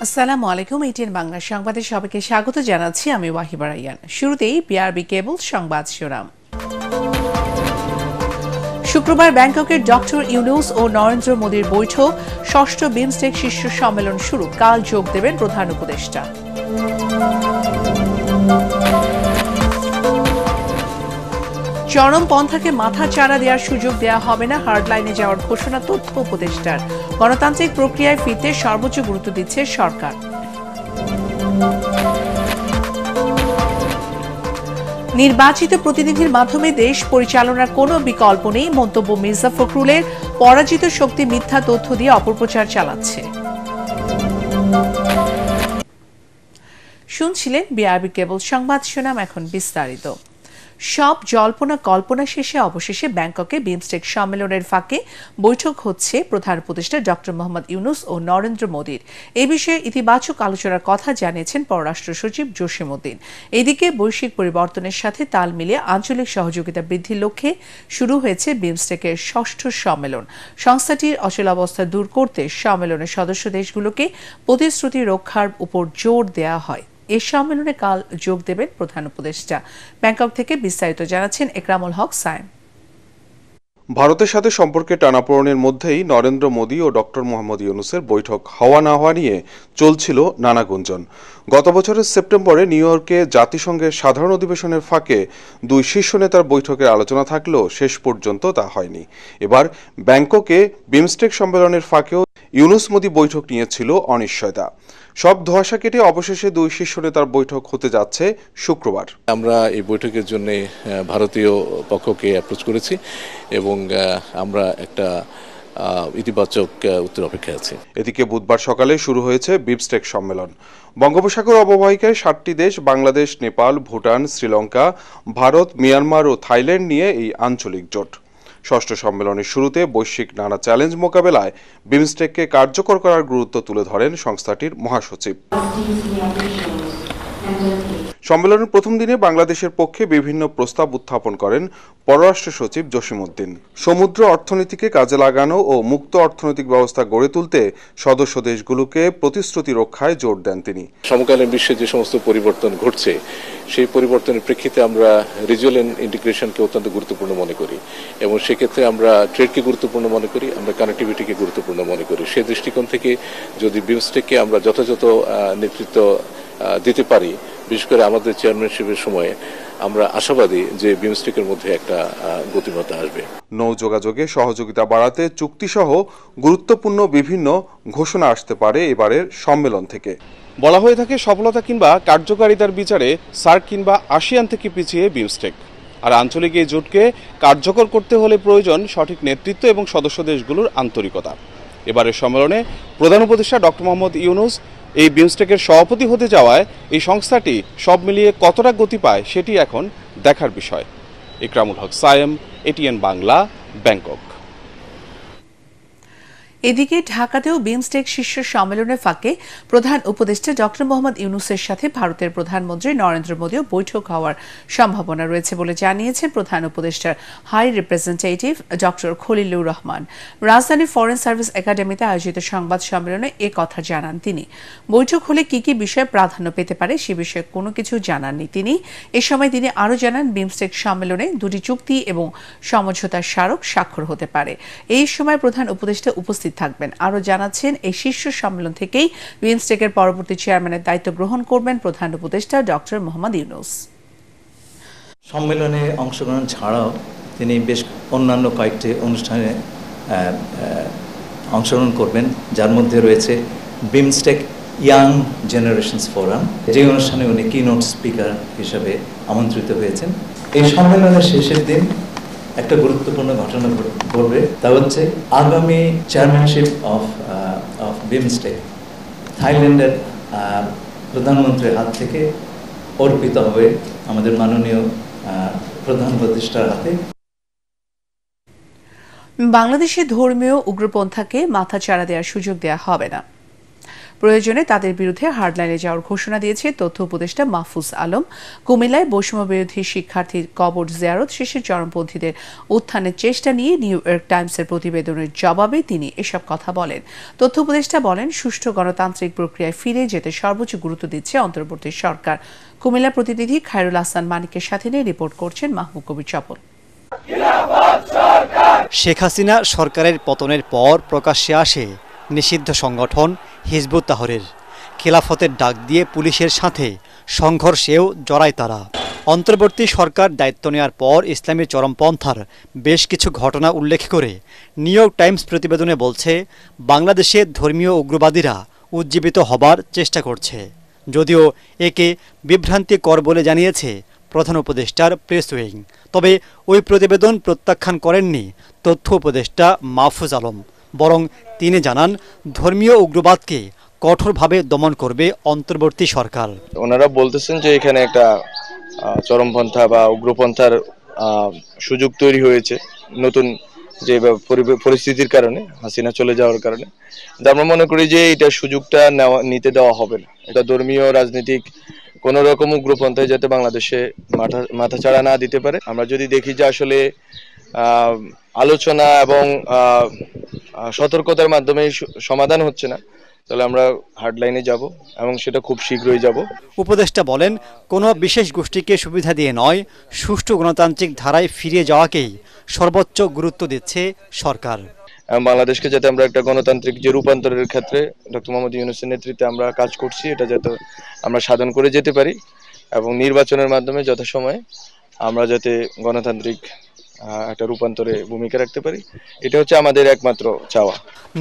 আসসালামু আলাইকুম। এটিএন বাংলা সংবাদে সবাইকে স্বাগত জানাচ্ছি। আমি ওয়াহিবা রাইয়ান। শুরুতেই বিআরবি কেবল সংবাদ শিরোনাম। শুক্রবার ব্যাংককের ডক্টর ইউনূস ও নরেন্দ্র মোদীর বৈঠক, ষষ্ঠ বিমস্টেক শীর্ষ সম্মেলন শুরু। কাল যোগ দেবেন প্রধান উপদেষ্টা। চরমপন্থাকে মাথা চাড়া দেওয়ার সুযোগ দেওয়া হবে না, হার্ডলাইনে যাওয়ার ঘোষণা তথ্য উপদেষ্টার। গণতান্ত্রিক প্রক্রিয়ায় ফিরতে সর্বোচ্চ গুরুত্ব দিচ্ছে সরকার। নির্বাচিত প্রতিনিধির মাধ্যমে দেশ পরিচালনার কোনো বিকল্প নেই, মন্তব্য মির্জা ফখরুলের। পরাজিত শক্তি মিথ্যা তথ্য দিয়ে অপপ্রচার চালাচ্ছে। শুনছিলেন বিআরবি কেবল সংবাদ শিরোনাম, এখন বিস্তারিত। সব জল্পনা কল্পনা শেষে অবশেষে ব্যাংককে বিমস্টেক সম্মেলনের ফাঁকে বৈঠক হচ্ছে প্রধান উপদেষ্টা ডক্টর মোহাম্মদ ইউনূস ও নরেন্দ্র মোদীর। এ বিষয়ে ইতিবাচক আলোচনার কথা জানিয়েছেন পররাষ্ট্র সচিব জসিম উদ্দিন। এদিকে বৈশ্বিক পরিবর্তনের সাথে তাল মিলিয়ে আঞ্চলিক সহযোগিতা বৃদ্ধির লক্ষ্যে শুরু হয়েছে বিমস্টেকের ষষ্ঠ সম্মেলন। সংস্থাটির অচলাবস্থা দূর করতে সম্মেলনের সদস্য দেশগুলোকে প্রতিশ্রুতি রক্ষার উপর জোর দেওয়া হয়। এই সম্মেলনে কাল যোগ দেবেন প্রধান উপদেষ্টা। ব্যাংকক থেকে বিস্তারিত জানাচ্ছেন একরামুল হক সায়েম। ভারতের সাথে সম্পর্কে টানাপোড়েনের মধ্যেই নরেন্দ্র মোদী ও ডক্টর মোহাম্মদ ইউনূসের বৈঠক হওয়া না হওয়া নিয়ে চলছিল নানা গুঞ্জন। গত বছরের সেপ্টেম্বরে নিউ ইয়র্কে জাতিসংঘের সাধারণ অধিবেশনের ফাঁকে দুই শীর্ষ নেতার বৈঠকের আলোচনা থাকলেও শেষ পর্যন্ত তা হয়নি। এবার ব্যাংককে বিমস্টেক সম্মেলনের ফাঁকেও ইউনূস মোদী বৈঠক নিয়েছিল অনিশ্চয়তা। সব ধোঁয়াশা কেটে অবশেষে দুই শীর্ষ নেতার বৈঠক হতে যাচ্ছে শুক্রবার। আমরা এই বৈঠকের জন্য ভারতীয় পক্ষকে অ্যাপ্রোচ করেছি এবং আমরা একটা ইতিবাচক উত্তর অপেক্ষায় আছি। এদিকে বুধবার সকালে শুরু হয়েছে বিমস্টেক সম্মেলন। বঙ্গোপসাগর অববাহিকায় 7টি দেশ বাংলাদেশ, নেপাল, ভুটান, শ্রীলঙ্কা, ভারত, মিয়ানমার ও থাইল্যান্ড নিয়ে এই আঞ্চলিক জোট। ষষ্ঠ সম্মেলনের শুরুতে বৈশ্বিক নানা চ্যালেঞ্জ মোকাবেলায় বিমস্টেককে কার্যকর করার গুরুত্ব তুলে ধরেন সংস্থাটির মহাসচিব। সম্মেলনের প্রথম দিনে বাংলাদেশের পক্ষে বিভিন্ন প্রস্তাব উত্থাপন করেন পররাষ্ট্র সচিব জসিম উদ্দিন। সমুদ্র অর্থনীতিকে কাজে লাগানো ও মুক্ত অর্থনৈতিক ব্যবস্থা গড়ে তুলতে সদস্য দেশগুলোকে প্রতিশ্রুতি রক্ষায় জোর দেন তিনি। সমকালীন বিশ্বে যে সমস্ত পরিবর্তন ঘটছে সেই পরিবর্তনের প্রেক্ষিতে আমরা রিজিওনাল ইন্টিগ্রেশনকে অত্যন্ত গুরুত্বপূর্ণ মনে করি এবং সেক্ষেত্রে আমরা ট্রেডকে গুরুত্বপূর্ণ মনে করি, আমরা কানেক্টিভিটিকে গুরুত্বপূর্ণ মনে করি। সেই দৃষ্টিকোণ থেকে যদি বিমস্টেককে আমরা যথাযথ নেতৃত্ব দিতে পারি, বিশেষ করে আমাদের চেয়ারম্যানশিপের সময়ে, আমরা আশাবাদী যে বিমস্টেকের মধ্যে একটা গতিমত্তা আসবে। নৌ যোগাযোগে সহযোগিতা বাড়াতে চুক্তিসহ গুরুত্বপূর্ণ বিভিন্ন ঘোষণা আসতে পারে এবারের সম্মেলন থেকে। বলা হয়ে থাকে সফলতা কিংবা কার্যকারিতার বিচারে সার্ক কিংবা আসিয়ান থেকে পিছিয়ে বিমস্টেক। আর আঞ্চলিক এই জোটকে কার্যকর করতে হলে প্রয়োজন সঠিক নেতৃত্ব এবং সদস্য দেশগুলোর আন্তরিকতা। এবারের সম্মেলনে প্রধান উপদেষ্টা ডক্টর মোহাম্মদ ইউনূস এই বিমস্টেকের সভাপতি হতে যাওয়ায় এই সংস্থাটি সব মিলিয়ে কতটা গতি পায় সেটি এখন দেখার বিষয়। Ekramul Haque Sayem, ATN Bangla, Bangkok. এদিকে ঢাকাতেও বিমস্টেক শীর্ষ সম্মেলনের ফাঁকে প্রধান উপদেষ্টা ডক্টর মোহাম্মদ ইউনূসের সাথে ভারতের প্রধানমন্ত্রী নরেন্দ্র মোদীও বৈঠক হওয়ার সম্ভাবনা রয়েছে বলে জানিয়েছেন প্রধান উপদেষ্টার high representative doctor Khalilur Rahman. রাজধানীর ফরেন সার্ভিস একাডেমিতে আয়োজিত সংবাদ সম্মেলনে এ কথা জানান তিনি। বৈঠক হলে কি কি বিষয় প্রাধান্য পেতে পারে সে বিষয়ে কোনো কিছু জানাননি তিনি। এ সময় তিনি আরও জানান, বিমস্টেক সম্মেলনে দুটি চুক্তি এবং সমঝোতার স্মারক স্বাক্ষর হতে পারে। এই সময় প্রধান উপদেষ্টা উপস্থিত থাকবেন। আরও জানাচ্ছেন, এই শীর্ষ সম্মেলন থেকেই বিমস্টেকের পরবর্তী চেয়ারম্যানের দায়িত্ব গ্রহণ করবেন প্রধান উপদেষ্টা ডক্টর মোহাম্মদ ইউনূস। সম্মেলনে অংশগ্রহণ ছাড়াও তিনি বেশ অন্যান্য কয়েকটি অনুষ্ঠানে অংশগ্রহণ করবেন, যার মধ্যে রয়েছে বিমস্টেক ইয়াং জেনারেশনস ফোরাম, যে অনুষ্ঠানে উনি কিনোট স্পিকার হিসেবে আমন্ত্রিত হয়েছেন। এই সম্মেলনের শেষের দিন একটা গুরুত্বপূর্ণ ঘটনা ঘটবে, তা হচ্ছে আগামী চেয়ারম্যানশিপ অফ বিমস্টেক থাইল্যান্ডের প্রধানমন্ত্রীর হাত থেকে অর্পিত হবে আমাদের মাননীয় প্রধান উপদেষ্টার হাতে। বাংলাদেশে ধর্মীয় উগ্রপন্থাকে মাথা চাড়া দেওয়ার সুযোগ দেওয়া হবে না। প্রয়োজনে তাদের বিরুদ্ধে হার্ডলাইনে যাওয়ার ঘোষণা দিয়েছে তথ্য উপদেষ্টা মাহফুজ আলম। কুমিল্লায় বৈষম্য বিরোধী শিক্ষার্থীর কবর জিয়ারত শেষে চরমপন্থীদের উত্থানের চেষ্টা নিয়ে নিউ ইয়র্ক টাইমসের প্রতিবেদনের জবাবে তিনি এসব কথা বলেন। তথ্য উপদেষ্টা বলেন, সুষ্ঠু গণতান্ত্রিক প্রক্রিয়ায় ফিরে যেতে সর্বোচ্চ গুরুত্ব দিচ্ছে অন্তর্বর্তী সরকার। কুমিল্লা প্রতিনিধি খায়রুল হাসান মানিকের সাথে নিয়ে রিপোর্ট করছেন মাহবুব কবির চপল। শেখ হাসিনা সরকারের পতনের পর প্রকাশ্যে আসে নিষিদ্ধ সংগঠন হিজবুত তাহরীর। খেলাফতের ডাক দিয়ে পুলিশের সাথে সংঘর্ষেও জড়ায় তারা। অন্তর্বর্তী সরকার দায়িত্ব নেওয়ার পর ইসলামী চরমপন্থার বেশ কিছু ঘটনা উল্লেখ করে নিউ ইয়র্ক টাইমস প্রতিবেদনে বলছে, বাংলাদেশে ধর্মীয় উগ্রবাদীরা উজ্জীবিত হবার চেষ্টা করছে, যদিও একে বিভ্রান্তিকর বলে জানিয়েছে প্রধান উপদেষ্টার প্রেস উইং। তবে ওই প্রতিবেদন প্রত্যাখ্যান করেননি তথ্য উপদেষ্টা মাহফুজ আলম, বরং তিনি জানান ধর্মীয় উগ্রবাদকে কঠোরভাবে দমন করবে অন্তর্বর্তী সরকার। ওনারা বলতেছেন যে এখানে একটা চরমপন্থা বা উগ্রপন্থার সুযোগ তৈরি হয়েছে নতুন যে পরিস্থিতির কারণে, হাসিনা চলে যাওয়ার কারণে। আমরা মনে করি যে এটা সুযোগটা নিতে দেওয়া হবে না। এটা ধর্মীয় রাজনৈতিক কোন রকম উগ্রপন্থায় যাতে বাংলাদেশে মাথা চাড়া না দিতে পারে। আমরা যদি দেখি যে আসলে আলোচনা এবং সতর্কতার মাধ্যমে সমাধান হচ্ছে না, তাহলে আমরা হার্ডলাইনে যাব এবং সেটা খুব শীঘ্রই যাব। উপদেষ্টা বলেন, কোনো বিশেষ গোষ্ঠীকে সুবিধা দিয়ে নয়, সুষ্ঠু গণতান্ত্রিক ধারায় ফিরে যাওয়াকেই সর্বোচ্চ গুরুত্ব দিচ্ছে সরকার। বাংলাদেশকে যাতে আমরা একটা গণতান্ত্রিক যে রূপান্তরের ক্ষেত্রে ডক্টর মোহাম্মদ ইউনূসের নেতৃত্বে আমরা কাজ করছি, এটা যাতে আমরা সাধন করে যেতে পারি এবং নির্বাচনের মাধ্যমে যথাসময়ে আমরা যাতে গণতান্ত্রিক একটা রূপান্তরে ভূমিকা রাখতে পারি, এটা হচ্ছে আমাদের একমাত্র চাওয়া।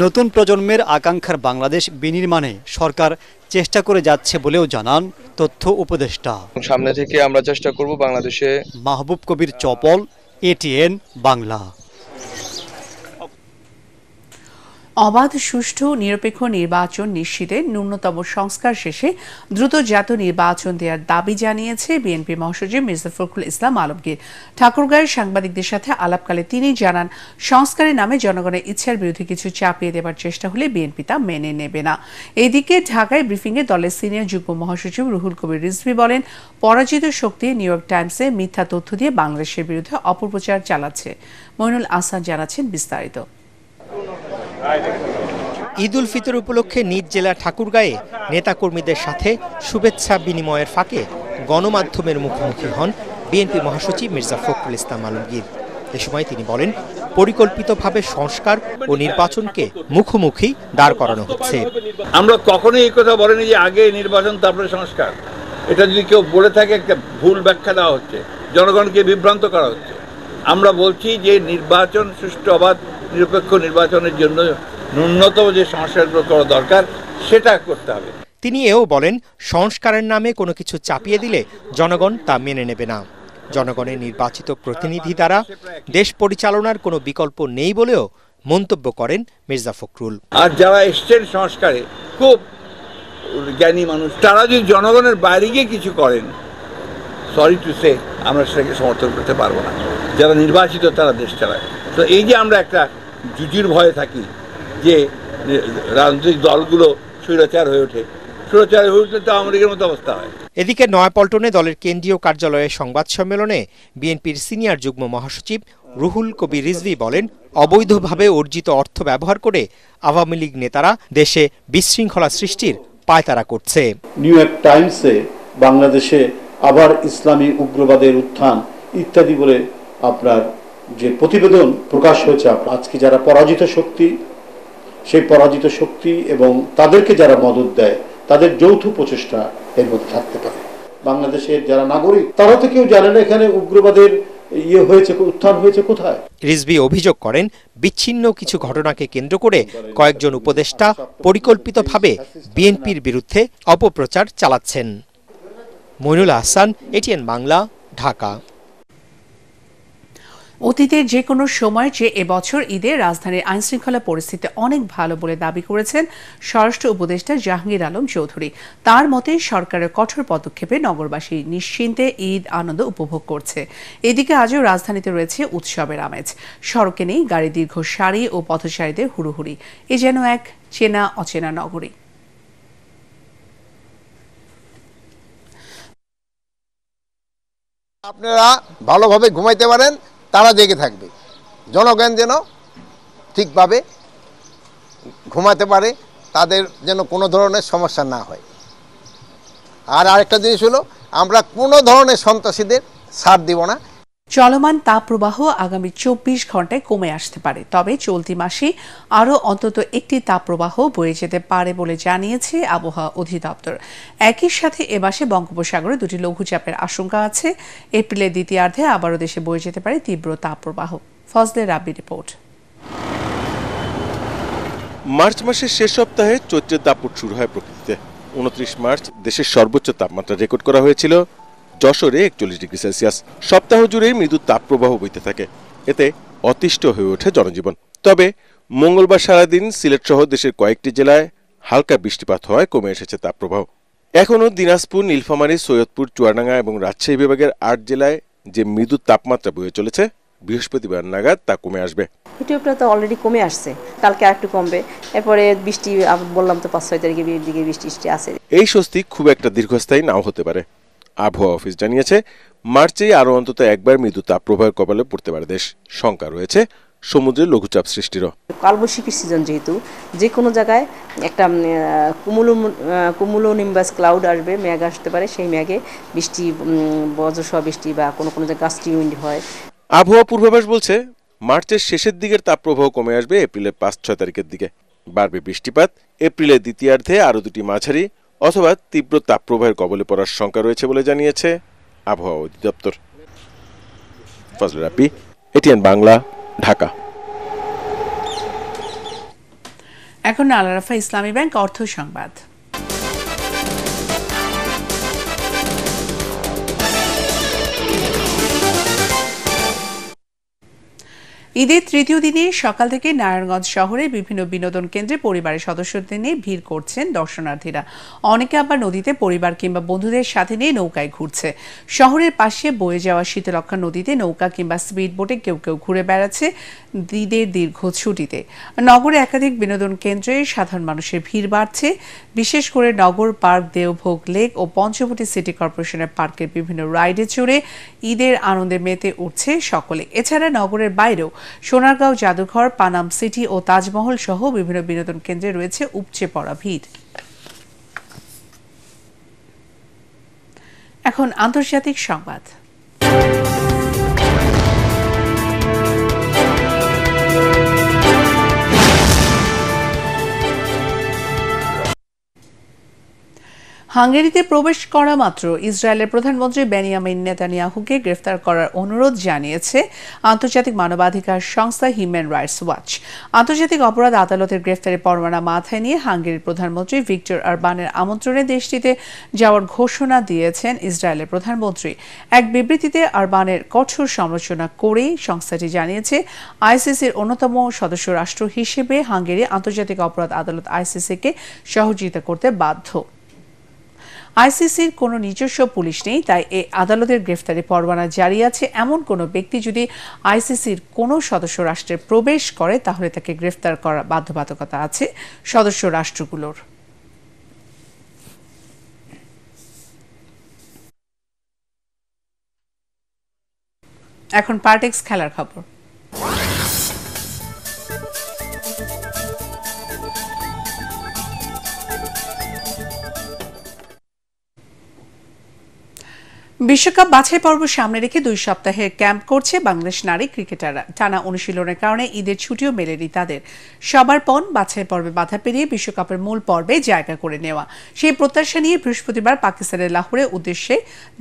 নতুন প্রজন্মের আকাঙ্ক্ষার বাংলাদেশ বিনির্মাণে সরকার চেষ্টা করে যাচ্ছে বলেও জানান তথ্য উপদেষ্টা। সামনে থেকে আমরা চেষ্টা করব বাংলাদেশে। মাহবুব কবির চপল, এটিএন বাংলা। অবাধ, সুষ্ঠু, নিরপেক্ষ নির্বাচন নিশ্চিতে ন্যূনতম সংস্কার শেষে দ্রুত জাতীয় নির্বাচন দেওয়ার দাবি জানিয়েছে বিএনপি মহাসচিব মির্জা ফখরুল ইসলাম আলমগীর। ঠাকুরগাঁয়ের সাংবাদিকদের সাথে আলাপকালে তিনি জানান, সংস্কারের নামে জনগণের ইচ্ছার বিরুদ্ধে কিছু চাপিয়ে দেবার চেষ্টা হলে বিএনপি তা মেনে নেবে না। এদিকে ঢাকায় ব্রিফিংয়ে দলের সিনিয়র যুগ্ম মহাসচিব রুহুল কবির রিজভী বলেন, পরাজিত শক্তি নিউ ইয়র্ক টাইমসে মিথ্যা তথ্য দিয়ে বাংলাদেশের বিরুদ্ধে অপপ্রচার চালাচ্ছে। মইনুল আহসান জানাচ্ছেন বিস্তারিত। ঈদ উল ফিতর উপলক্ষে নিজ জেলা ঠাকুরগাঁয়ে নেতাকর্মীদের সাথে শুভেচ্ছা বিনিময়ের ফাঁকে গণমাধ্যমের মুখোমুখি হন বিএনপি মহাসচিব মির্জা ফখরুল ইসলাম আলমগীর। এ সময় তিনি বলেন, পরিকল্পিতভাবে সংস্কার ও নির্বাচনকে মুখোমুখি দাঁড় করানো হচ্ছে। আমরা কখনোই এই কথা বলিনি যে আগে নির্বাচন তারপরে সংস্কার। এটা যদি কেউ বলে থাকে, একটা ভুল ব্যাখ্যা দেওয়া হচ্ছে, জনগণকে বিভ্রান্ত করা হচ্ছে। আমরা বলছি যে নির্বাচন সুষ্ঠু, অবাধ, নিরপেক্ষ নির্বাচনের জন্য ন্যূনতম যে সংস্কারগুলো করা দরকার সেটা করতে হবে। তিনি এও বলেন, সংস্কারের নামে কোনো কিছু চাপিয়ে দিলে জনগণ তা মেনে নেবে না। জনগণের নির্বাচিত প্রতিনিধি দ্বারা দেশ পরিচালনার কোনো বিকল্প নেই বলেও মন্তব্য করেন মির্জা ফখরুল। আর যারা এসছেন সংস্কারে খুব জ্ঞানী মানুষ, তারা যদি জনগণের বাইরে গিয়ে কিছু করেন, সরি টু সে, আমরা সেটাকে সমর্থন করতে পারবো না। যারা নির্বাচিত তারা দেশ চালায়। তো এই যে আমরা একটা জুজুর ভয়ে থাকি যে রাজনৈতিক দলগুলো স্বৈরাচার হয়ে ওঠে, স্বৈরাচার হয়ে উঠলে তো আওয়ামী লীগের মতো অবস্থা হয়। এদিকে নয়াপল্টনে দলের কেন্দ্রীয় কার্যালয়ের সংবাদ সম্মেলনে বিএনপির সিনিয়র যুগ্ম মহাসচিব রুহুল কবির রিজভী বলেন, অবৈধভাবে অর্জিত অর্থ ব্যবহার করে আওয়ামী লীগ নেতারা দেশে বিশৃঙ্খলা সৃষ্টির পায়তারা করছে। নিউ ইয়র্ক টাইমসে বাংলাদেশে আবার ইসলামী উগ্রবাদের উত্থান ইত্যাদি বলে আপনার যে প্রতিবেদন প্রকাশ হয়েছে, আজকে যারা পরাজিত শক্তি, সেই পরাজিত শক্তি এবং তাদেরকে যারা মদত দেয়, তাদের যৌথ প্রচেষ্টা এর মধ্যে থাকতে পারে। বাংলাদেশের যারা নাগরিক, তারা তো কেউ জানে না এখানে উগ্রবাদের উত্থান হয়েছে কোথায়। রিজভী অভিযোগ করেন, বিচ্ছিন্ন কিছু ঘটনাকে কেন্দ্র করে কয়েকজন উপদেষ্টা পরিকল্পিতভাবে বিএনপির বিরুদ্ধে অপপ্রচার চালাচ্ছেন। মইনুল আহসান, এটিএন বাংলা, ঢাকা। অতীতের যে কোনো সময় চেয়ে এবছর ঈদে রাজধানীর আইনশৃঙ্খলা পরিস্থিতি অনেক ভালো বলে দাবি করেছেন স্বরাষ্ট্র উপদেষ্টা জাহাঙ্গীর আলম চৌধুরী। তার মতে, সরকারের কঠোর পদক্ষেপে নগরবাসী নিশ্চিন্তে ঈদ আনন্দ উপভোগ করছে। এদিকে আজও রাজধানীতে রয়েছে উৎসবের আমেজ। সড়কে নেই গাড়ি দীর্ঘ সারি ও পথচারীদের হুড়োহুড়ি। এ যেন এক চেনা অচেনা নগরী। আপনারা ভালোভাবে ঘুমাইতে পারেন, তারা জেগে থাকবে, জনগণ যেন ঠিকভাবে ঘুমাতে পারে, তাদের যেন কোনো ধরনের সমস্যা না হয়। আর আরেকটা জিনিস হলো, আমরা কোনো ধরনের সন্ত্রাসীদের ছাড় দিব না। চলমান তাপপ্রবাহ আগামী 24 ঘন্টায় কমে আসতে পারে, তবে চলতি মাসে আরও অন্তত একটি তাপপ্রবাহ বয়ে যেতে পারে বলে জানিয়েছে আবহাওয়া অধিদপ্তর। একই সাথে এ মাসে বঙ্গোপসাগরে দুটি লঘুচাপের আশঙ্কা আছে। এপ্রিলের দ্বিতীয়ার্ধে আবারও দেশে বয়ে যেতে পারে তীব্র তাপপ্রবাহ। ফজলে রাব্বি রিপোর্ট। মার্চ মাসের শেষ সপ্তাহে চৈত্রের দাপট শুরু হয় প্রকৃতিতে। 29 মার্চ দেশের সর্বোচ্চ তাপমাত্রা রেকর্ড করা হয়েছিল যশোরে 41 ডিগ্রি সেলসিয়াস। সপ্তাহ জুড়েই মৃদু তাপপ্রবাহ বইতে থাকে, এতে অতিষ্ঠ হয়ে ওঠে জনজীবন। তবে মঙ্গলবার সারাদিন সিলেট সহ দেশের কয়েকটি জেলায় হালকা বৃষ্টিপাত হওয়ায় কমে এসেছে তাপপ্রবাহ। এখনও দিনাজপুর, নীলফামারী, সৈয়দপুর, চুয়াডাঙ্গা এবং রাজশাহী বিভাগের 8 জেলায় যে মৃদু তাপমাত্রা বয়ে চলেছে, বৃহস্পতিবার নাগাদ তা কমে আসবে। হিটওয়েভটা তো অলরেডি কমে আসছে, কালকে আরেকটু কমবে, এরপরে বৃষ্টি বললাম তো 5-6 তারিখের দিকে বৃষ্টি আছে। এই স্বস্তি খুব একটা দীর্ঘস্থায়ী নাও হতে পারে। আবহাওয়া অফিস জানিয়েছে, মার্চেই আরও অন্তত একবার মৃদু তাপপ্রবাহের কবলে পড়তে পারে দেশ। শঙ্কা রয়েছে সমুদ্রের লঘুচাপ সৃষ্টিরও। কালবৈশাখীর সিজন যেহেতু, যে কোনো জায়গায় একটা কুমুলোনিম্বাস ক্লাউড আসবে, মেঘ আসতে পারে, সেই মেঘে বৃষ্টি, বজ্রসহ বৃষ্টি বা কোনো কোনো জায়গায় গাস্টি উইন্ড হয়। আবহাওয়া পূর্বাভাস বলছে, মার্চের শেষের দিকের তাপপ্রবাহ কমে আসবে এপ্রিলের 5-6 তারিখের দিকে। বাড়বে বৃষ্টিপাত। এপ্রিলের দ্বিতীয়ার্ধে আরও দুটি মাঝারি অথবা তীব্র তাপপ্রবাহের কবলে পড়ার শঙ্কা রয়েছে বলে জানিয়েছে আবহাওয়া অধিদপ্তর। ফজলে রাব্বি, এটিএন বাংলা, ঢাকা। এখন আল আরাফা ইসলামী ব্যাংক অর্থ সংবাদ। ঈদের তৃতীয় দিনে সকাল থেকে নারায়ণগঞ্জ শহরের বিভিন্ন বিনোদন কেন্দ্রে পরিবারের সদস্যদের নিয়ে ভিড় করছেন দর্শনার্থীরা। অনেকে আবার নদীতে পরিবার কিংবা বন্ধুদের সাথে নিয়ে নৌকায় ঘুরছে। শহরের পাশে বয়ে যাওয়া শীতলক্ষা নদীতে নৌকা কিংবা স্পিড বোটে কেউ কেউ ঘুরে বেড়াচ্ছে ঈদের দীর্ঘ ছুটিতে। নগরে একাধিক বিনোদন কেন্দ্রে সাধারণ মানুষের ভিড় বাড়ছে, বিশেষ করে নগর পার্ক, দেওভোগ লেক ও পঞ্চবটি সিটি কর্পোরেশনের পার্কের বিভিন্ন রাইডে চড়ে ঈদের আনন্দে মেতে উঠছে সকলে। এছাড়া নগরের বাইরেও সোনারগাঁও জাদুঘর, পানাম সিটি ও তাজমহল সহ বিভিন্ন বিনোদন কেন্দ্রে রয়েছে উপচে পড়া ভিড়। এখন আন্তর্জাতিক সংবাদ। হাঙ্গেরিতে প্রবেশ করা মাত্র ইসরায়েলের প্রধানমন্ত্রী বেনিয়ামিন নেতানিয়াহুকে গ্রেফতার করার অনুরোধ জানিয়েছে আন্তর্জাতিক মানবাধিকার সংস্থা হিউম্যান রাইটস ওয়াচ। আন্তর্জাতিক অপরাধ আদালতের গ্রেফতারি পরোয়ানা মাথায় নিয়ে হাঙ্গেরির প্রধানমন্ত্রী ভিক্টর অরবানের আমন্ত্রণে দেশটিতে যাওয়ার ঘোষণা দিয়েছেন ইসরায়েলের প্রধানমন্ত্রী। এক বিবৃতিতে অরবানের কঠোর সমালোচনা করেই সংস্থাটি জানিয়েছে, আইসিসির অন্যতম সদস্য রাষ্ট্র হিসেবে হাঙ্গেরি আন্তর্জাতিক অপরাধ আদালত আইসিসিকে সহযোগিতা করতে বাধ্য। আইসিসির কোনো নিজস্ব পুলিশ নেই, তাই এই আদালতের গ্রেফতারি পরোয়ানা জারি আছে এমন কোনো ব্যক্তি যদি আইসিসির কোনো সদস্য রাষ্ট্রে প্রবেশ করে, তাহলে তাকে গ্রেফতার করার বাধ্যবাধকতা আছে সদস্য রাষ্ট্রগুলোর। এখন পার্টেক্স খেলার খবর। বিশ্বকাপ বাছাই পর্ব সামনে রেখে 2 সপ্তাহের ক্যাম্প করছে বাংলাদেশ নারী ক্রিকেটাররা। টানা অনুশীলনের কারণে ঈদের ছুটিও মেলেনি তাদের। সবার পণ বাছাই পর্বে বাধা পেরিয়ে বিশ্বকাপের মূল পর্বে জায়গা করে নেওয়া। সেই প্রত্যাশা নিয়ে বৃহস্পতিবার পাকিস্তানের লাহোরের উদ্দেশ্যে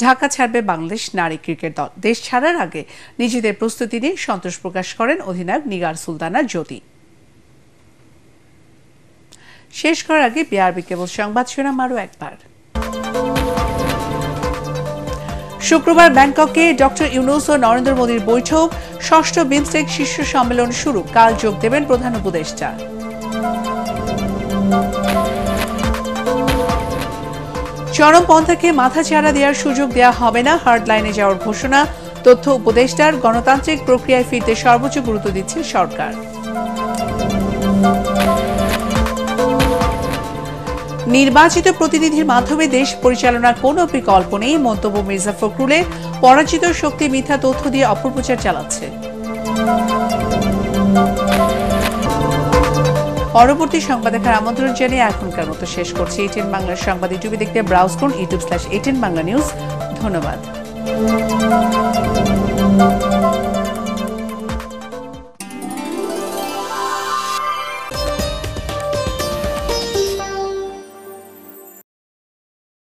ঢাকা ছাড়বে বাংলাদেশ নারী ক্রিকেট দল। দেশ ছাড়ার আগে নিজেদের প্রস্তুতি নিয়ে সন্তোষ প্রকাশ করেন অধিনায়ক নিগার সুলতানা জ্যোতি। শেষ করার আগে বিআরবি কেবল সংবাদ শিরোনাম আরও একবার। শুক্রবার ব্যাংককে ডক্টর ইউনূস ও নরেন্দ্র মোদীর বৈঠক। ৬ষ্ঠ বিমস্টেক শীর্ষ সম্মেলন শুরু, কাল যোগ দেবেন প্রধান উপদেষ্টা। চরমপন্থাকে মাথাচাড়া দেওয়ার সুযোগ দেওয়া হবে না, হার্ড লাইনে যাওয়ার ঘোষণা। তথ্য উপদেষ্টার। গণতান্ত্রিক প্রক্রিয়ায় ফিরতে সর্বোচ্চ গুরুত্ব দিচ্ছে সরকার। নির্বাচিত প্রতিনিধির মাধ্যমে দেশ পরিচালনার কোনো বিকল্প নেই মন্তব্য মির্জা ফখরুলের। পরাজিত শক্তি মিথ্যা তথ্য দিয়ে অপপ্রচার চালাচ্ছে। পরবর্তী সংবাদ দেখার আমন্ত্রণ জানিয়ে এখনকার মতো শেষ করছি। ATN বাংলার সংবাদ ইউটিউবে দেখতে ব্রাউজ করুন youtube.com/ATN Bangla News। ধন্যবাদ।